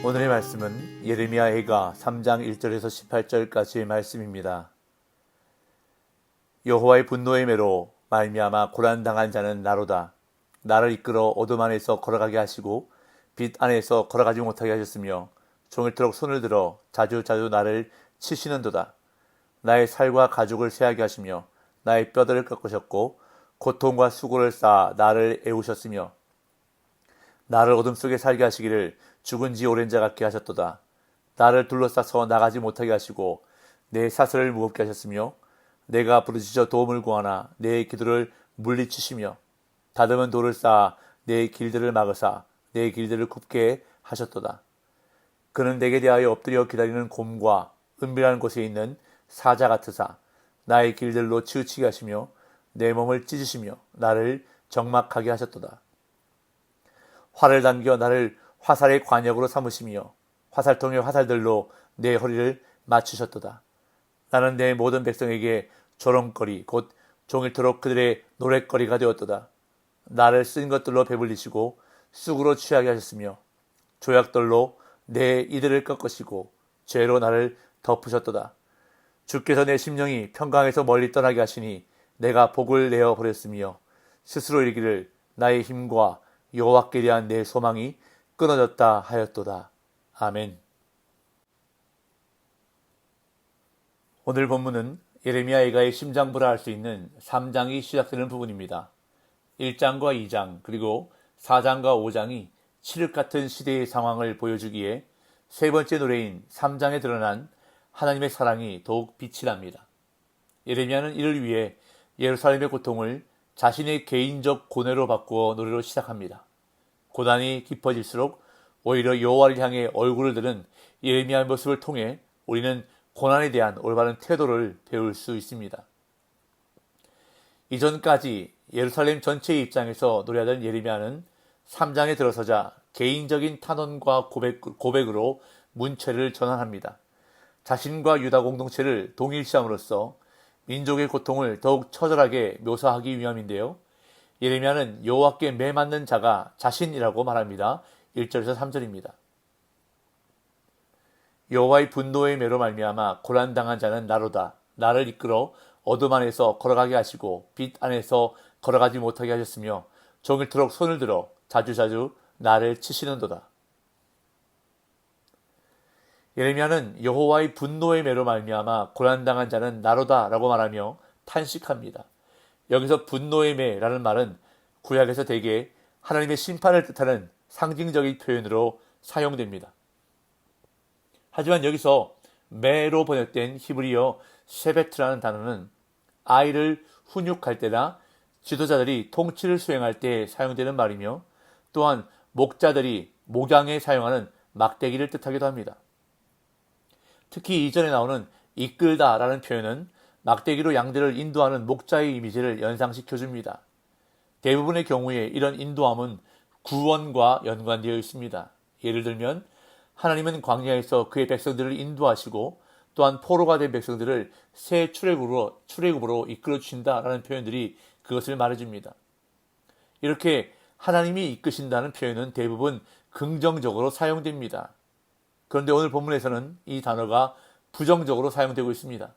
오늘의 말씀은 예레미야해가 3장 1절에서 18절까지의 말씀입니다. 여호와의 분노의 매로 말미암아 고난당한 자는 나로다. 나를 이끌어 어둠 안에서 걸어가게 하시고 빛 안에서 걸어가지 못하게 하셨으며 종일토록 손을 들어 자주자주 나를 치시는도다. 나의 살과 가죽을 쇠하게 하시며 나의 뼈들을 꺾으셨고 고통과 수고를 쌓아 나를 애우셨으며 나를 어둠 속에 살게 하시기를 죽은 지 오랜 자 같게 하셨도다. 나를 둘러싸서 나가지 못하게 하시고 내 사슬을 무겁게 하셨으며 내가 부르짖어 도움을 구하나 내 기도를 물리치시며 다듬은 돌을 쌓아 내 길들을 막으사 내 길들을 굽게 하셨도다. 그는 내게 대하여 엎드려 기다리는 곰과 은밀한 곳에 있는 사자 같으사 나의 길들로 치우치게 하시며 내 몸을 찢으시며 나를 적막하게 하셨도다. 활을 당겨 나를 화살의 관역으로 삼으시며 화살통의 화살들로 내 허리를 맞추셨도다. 나는 내 모든 백성에게 조롱거리 곧 종일토록 그들의 노랫거리가 되었도다. 나를 쓴 것들로 배불리시고 쑥으로 취하게 하셨으며 조약돌로 내 이들을 꺾으시고 죄로 나를 덮으셨도다. 주께서 내 심령이 평강에서 멀리 떠나게 하시니 내가 복을 내어 버렸으며 스스로 이르기를 나의 힘과 여호와께 대한 내 소망이 끊어졌다 하였도다. 아멘. 오늘 본문은 예레미야해가의 심장부라 할 수 있는 3장이 시작되는 부분입니다. 1장과 2장 그리고 4장과 5장이 칠흑 같은 시대의 상황을 보여주기에 세 번째 노래인 3장에 드러난 하나님의 사랑이 더욱 빛이 납니다. 예레미야는 이를 위해 예루살렘의 고통을 자신의 개인적 고뇌로 바꾸어 노래로 시작합니다. 고난이 깊어질수록 오히려 여호와를 향해 얼굴을 드는 예레미야의 모습을 통해 우리는 고난에 대한 올바른 태도를 배울 수 있습니다. 이전까지 예루살렘 전체의 입장에서 노래하던 예레미야는 3장에 들어서자 개인적인 탄원과 고백으로 문체를 전환합니다. 자신과 유다 공동체를 동일시함으로써 민족의 고통을 더욱 처절하게 묘사하기 위함인데요. 예레미야는 여호와께 매맞는 자가 자신이라고 말합니다. 1절에서 3절입니다. 여호와의 분노의 매로 말미암아 고난당한 자는 나로다. 나를 이끌어 어둠 안에서 걸어가게 하시고 빛 안에서 걸어가지 못하게 하셨으며 종일토록 손을 들어 자주자주 나를 치시는도다. 예레미야는 여호와의 분노의 매로 말미암아 고난당한 자는 나로다 라고 말하며 탄식합니다. 여기서 분노의 매라는 말은 구약에서 대개 하나님의 심판을 뜻하는 상징적인 표현으로 사용됩니다. 하지만 여기서 매로 번역된 히브리어 셰베트라는 단어는 아이를 훈육할 때나 지도자들이 통치를 수행할 때 사용되는 말이며 또한 목자들이 목양에 사용하는 막대기를 뜻하기도 합니다. 특히 이전에 나오는 이끌다 라는 표현은 막대기로 양들을 인도하는 목자의 이미지를 연상시켜줍니다. 대부분의 경우에 이런 인도함은 구원과 연관되어 있습니다. 예를 들면 하나님은 광야에서 그의 백성들을 인도하시고 또한 포로가 된 백성들을 새 출애굽으로 이끌어 주신다라는 표현들이 그것을 말해줍니다. 이렇게 하나님이 이끄신다는 표현은 대부분 긍정적으로 사용됩니다. 그런데 오늘 본문에서는 이 단어가 부정적으로 사용되고 있습니다.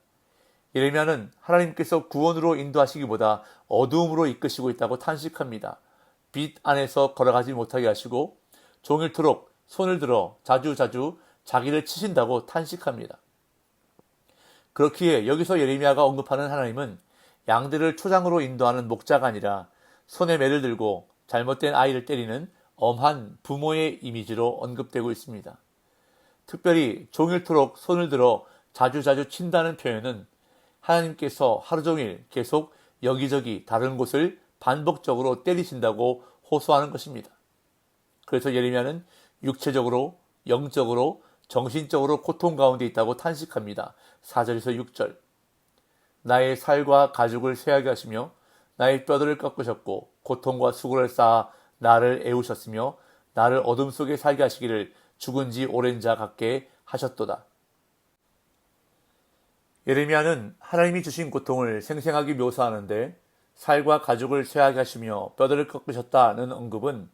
예레미야는 하나님께서 구원으로 인도하시기보다 어두움으로 이끄시고 있다고 탄식합니다. 빛 안에서 걸어가지 못하게 하시고 종일토록 손을 들어 자주자주 자기를 치신다고 탄식합니다. 그렇기에 여기서 예레미야가 언급하는 하나님은 양들을 초장으로 인도하는 목자가 아니라 손에 매를 들고 잘못된 아이를 때리는 엄한 부모의 이미지로 언급되고 있습니다. 특별히 종일토록 손을 들어 자주자주 친다는 표현은 하나님께서 하루 종일 계속 여기저기 다른 곳을 반복적으로 때리신다고 호소하는 것입니다. 그래서 예레미야는 육체적으로, 영적으로, 정신적으로 고통 가운데 있다고 탄식합니다. 4절에서 6절. 나의 살과 가죽을 쇠하게 하시며 나의 뼈들을 꺾으셨고 고통과 수고를 쌓아 나를 애우셨으며 나를 어둠 속에 살게 하시기를 죽은 지 오랜 자 같게 하셨도다. 예레미야는 하나님이 주신 고통을 생생하게 묘사하는데 살과 가죽을 쇠하게 하시며 뼈들을 꺾으셨다는 언급은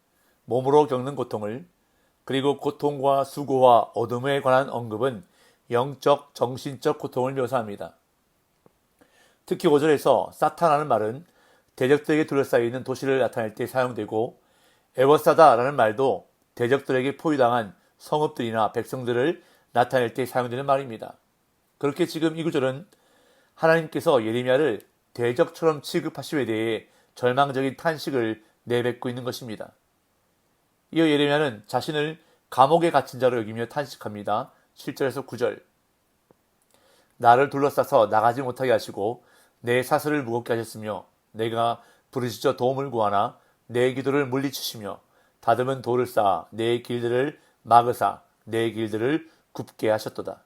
몸으로 겪는 고통을 그리고 고통과 수고와 어둠에 관한 언급은 영적, 정신적 고통을 묘사합니다. 특히 5절에서 사탄이라는 말은 대적들에게 둘러싸여 있는 도시를 나타낼 때 사용되고 에워싸다라는 말도 대적들에게 포위당한 성읍들이나 백성들을 나타낼 때 사용되는 말입니다. 그렇게 지금 이 구절은 하나님께서 예레미야를 대적처럼 취급하심에 대해 절망적인 탄식을 내뱉고 있는 것입니다. 이어 예레미야는 자신을 감옥에 갇힌 자로 여기며 탄식합니다. 7절에서 9절. 나를 둘러싸서 나가지 못하게 하시고 내 사슬을 무겁게 하셨으며 내가 부르짖어 도움을 구하나 내 기도를 물리치시며 다듬은 돌을 쌓아 내 길들을 막으사 내 길들을 굽게 하셨도다.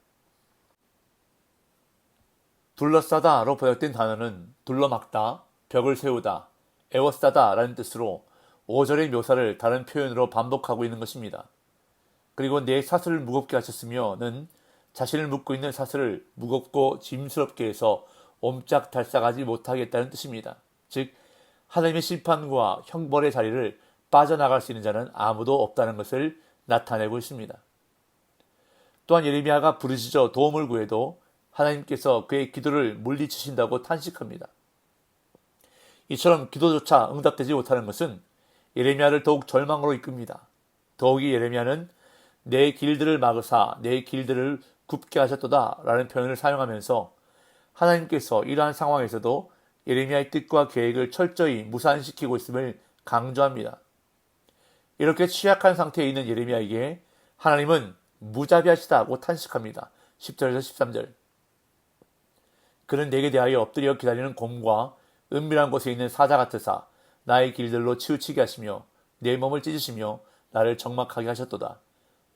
둘러싸다로 번역된 단어는 둘러막다, 벽을 세우다, 에워싸다 라는 뜻으로 5절의 묘사를 다른 표현으로 반복하고 있는 것입니다. 그리고 내 사슬을 무겁게 하셨으며는 자신을 묶고 있는 사슬을 무겁고 짐스럽게 해서 옴짝달싹하지 못하겠다는 뜻입니다. 즉 하나님의 심판과 형벌의 자리를 빠져나갈 수 있는 자는 아무도 없다는 것을 나타내고 있습니다. 또한 예레미야가 부르짖어 도움을 구해도 하나님께서 그의 기도를 물리치신다고 탄식합니다. 이처럼 기도조차 응답되지 못하는 것은 예레미야를 더욱 절망으로 이끕니다. 더욱이 예레미야는 내 길들을 막으사 내 길들을 굽게 하셨도다 라는 표현을 사용하면서 하나님께서 이러한 상황에서도 예레미야의 뜻과 계획을 철저히 무산시키고 있음을 강조합니다. 이렇게 취약한 상태에 있는 예레미야에게 하나님은 무자비하시다고 탄식합니다. 10절에서 13절. 그는 내게 대하여 엎드려 기다리는 곰과 은밀한 곳에 있는 사자 같으사 나의 길들로 치우치게 하시며 내 몸을 찢으시며 나를 적막하게 하셨도다.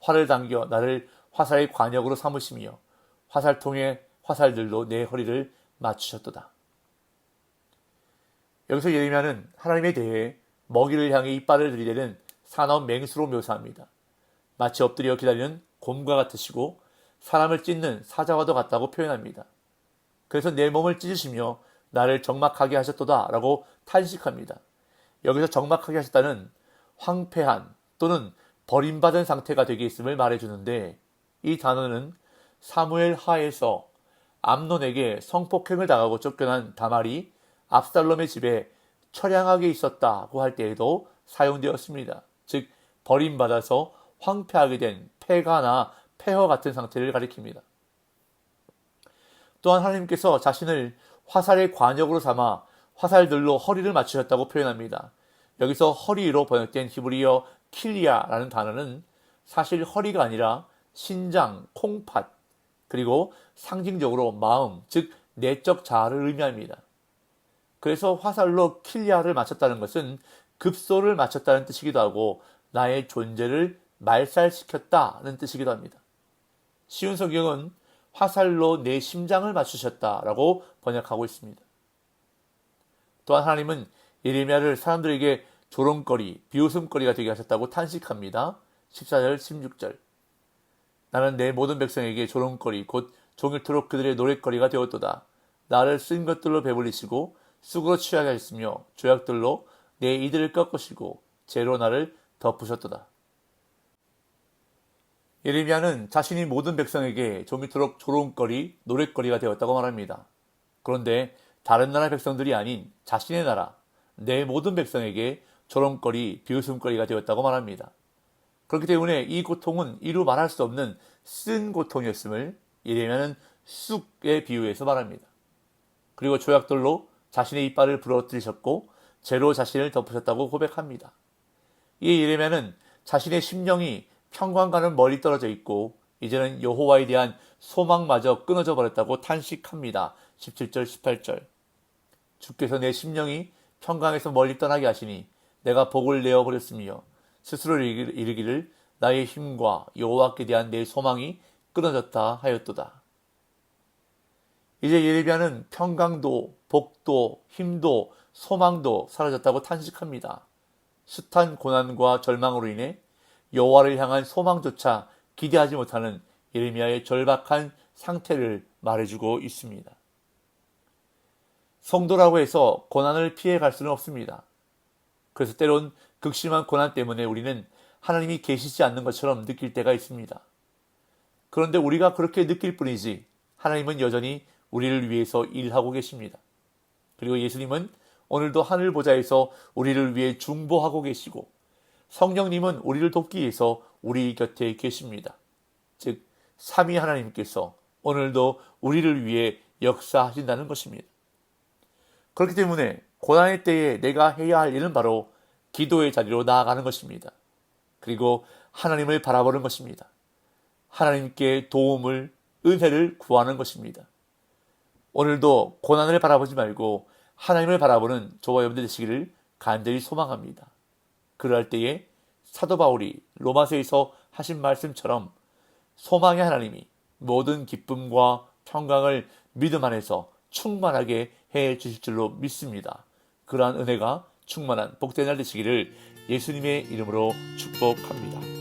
활을 당겨 나를 화살의 관역으로 삼으시며 화살통의 화살들로 내 허리를 맞추셨도다. 여기서 예레미야는 하나님에 대해 먹이를 향해 이빨을 들이대는 사나운 맹수로 묘사합니다. 마치 엎드려 기다리는 곰과 같으시고 사람을 찢는 사자와도 같다고 표현합니다. 그래서 내 몸을 찢으시며 나를 적막하게 하셨도다 라고 탄식합니다. 여기서 적막하게 하셨다는 황폐한 또는 버림받은 상태가 되게 있음을 말해주는데 이 단어는 사무엘 하에서 암논에게 성폭행을 당하고 쫓겨난 다말이 압살롬의 집에 처량하게 있었다고 할 때에도 사용되었습니다. 즉 버림받아서 황폐하게 된 폐가나 폐허 같은 상태를 가리킵니다. 또한 하나님께서 자신을 화살의 관역으로 삼아 화살들로 허리를 맞추셨다고 표현합니다. 여기서 허리로 번역된 히브리어 킬리아라는 단어는 사실 허리가 아니라 신장, 콩팥, 그리고 상징적으로 마음, 즉 내적 자아를 의미합니다. 그래서 화살로 킬리아를 맞췄다는 것은 급소를 맞췄다는 뜻이기도 하고 나의 존재를 말살시켰다는 뜻이기도 합니다. 쉬운 성경은 화살로 내 심장을 맞추셨다라고 번역하고 있습니다. 또한 하나님은 예레미야를 사람들에게 조롱거리, 비웃음거리가 되게 하셨다고 탄식합니다. 14절, 16절. 나는 내 모든 백성에게 조롱거리, 곧 종일토록 그들의 노랫거리가 되었도다. 나를 쓴 것들로 배불리시고 쑥으로 취하게 하셨으며 조약들로 내 이들을 꺾으시고 재로 나를 덮으셨도다. 예레미야는 자신이 모든 백성에게 종일토록 조롱거리, 노랫거리가 되었다고 말합니다. 그런데 다른 나라 백성들이 아닌 자신의 나라, 내 모든 백성에게 조롱거리, 비웃음거리가 되었다고 말합니다. 그렇기 때문에 이 고통은 이루 말할 수 없는 쓴 고통이었음을 예레미야는 쑥에 비유해서 말합니다. 그리고 조약돌로 자신의 이빨을 부러뜨리셨고 재로 자신을 덮으셨다고 고백합니다. 이에 예레미야는 자신의 심령이 평강과는 멀리 떨어져 있고 이제는 여호와에 대한 소망마저 끊어져 버렸다고 탄식합니다. 17절, 18절. 주께서 내 심령이 평강에서 멀리 떠나게 하시니 내가 복을 내어버렸으며 스스로 이르기를 나의 힘과 여호와께 대한 내 소망이 끊어졌다 하였도다. 이제 예레미야는 평강도 복도 힘도 소망도 사라졌다고 탄식합니다. 숱한 고난과 절망으로 인해 여호와를 향한 소망조차 기대하지 못하는 예레미야의 절박한 상태를 말해주고 있습니다. 성도라고 해서 고난을 피해갈 수는 없습니다. 그래서 때론 극심한 고난 때문에 우리는 하나님이 계시지 않는 것처럼 느낄 때가 있습니다. 그런데 우리가 그렇게 느낄 뿐이지 하나님은 여전히 우리를 위해서 일하고 계십니다. 그리고 예수님은 오늘도 하늘 보좌에서 우리를 위해 중보하고 계시고 성령님은 우리를 돕기 위해서 우리 곁에 계십니다. 즉 삼위 하나님께서 오늘도 우리를 위해 역사하신다는 것입니다. 그렇기 때문에 고난의 때에 내가 해야 할 일은 바로 기도의 자리로 나아가는 것입니다. 그리고 하나님을 바라보는 것입니다. 하나님께 도움을, 은혜를 구하는 것입니다. 오늘도 고난을 바라보지 말고 하나님을 바라보는 저와 여러분들 되시기를 간절히 소망합니다. 그럴 때에 사도 바울이 로마서에서 하신 말씀처럼 소망의 하나님이 모든 기쁨과 평강을 믿음 안에서 충만하게 해 주실 줄로 믿습니다. 그러한 은혜가 충만한 복된 날 되시기를 예수님의 이름으로 축복합니다.